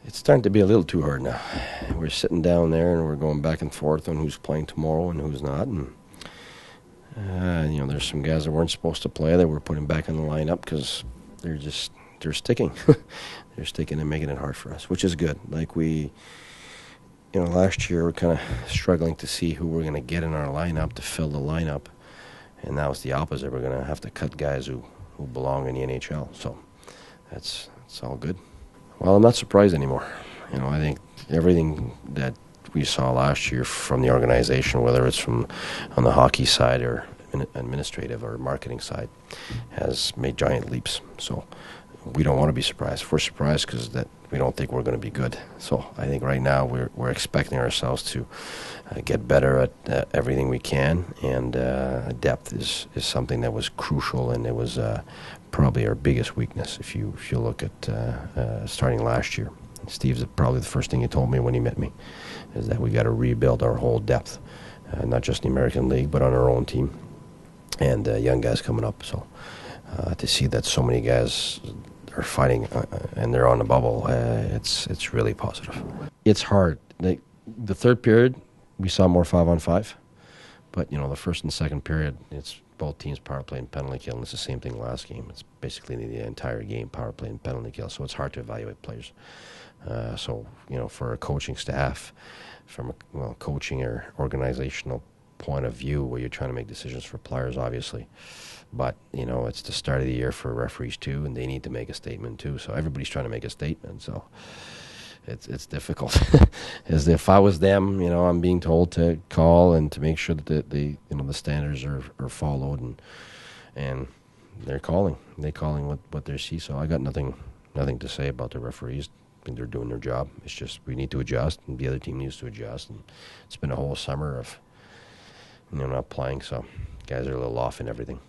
It's starting to be a little too hard now. We're sitting down there and we're going back and forth on who's playing tomorrow and who's not. And there's some guys that weren't supposed to play that we're putting back in the lineup because they're sticking. They're sticking and making it hard for us, which is good. Like last year we're kind of struggling to see who we're going to get in our lineup to fill the lineup. And now it's the opposite. We're going to have to cut guys who belong in the NHL. So it's all good. Well, I'm not surprised anymore. I think everything that we saw last year from the organization, whether it's from on the hockey side or administrative or marketing side, has made giant leaps. So we don't want to be surprised. If we're surprised because that we don't think we're going to be good. So I think right now we're expecting ourselves to get better at everything we can, and depth is something that was crucial, and it was probably our biggest weakness. If you look at starting last year, Steve's probably the first thing he told me when he met me is that we got to rebuild our whole depth, not just the American League, but on our own team, and young guys coming up. So to see that so many guys are fighting and they're on the bubble, it's really positive. It's hard. The third period, we saw more 5-on-5, but the first and second period, it's both teams power play and penalty kill, and it's the same thing last game. It's basically the entire game power play and penalty kill, so it's hard to evaluate players. So for a coaching staff, from a coaching or organizational point of view, where you're trying to make decisions for players, obviously, but it's the start of the year for referees too, and they need to make a statement too. So everybody's trying to make a statement. So it's difficult. As if I was them, I'm being told to call and to make sure that the standards are followed, and they're calling what they see. So I got nothing to say about the referees. I think they're doing their job. It's just we need to adjust, and the other team needs to adjust. And it's been a whole summer of not playing, so guys are a little off in everything.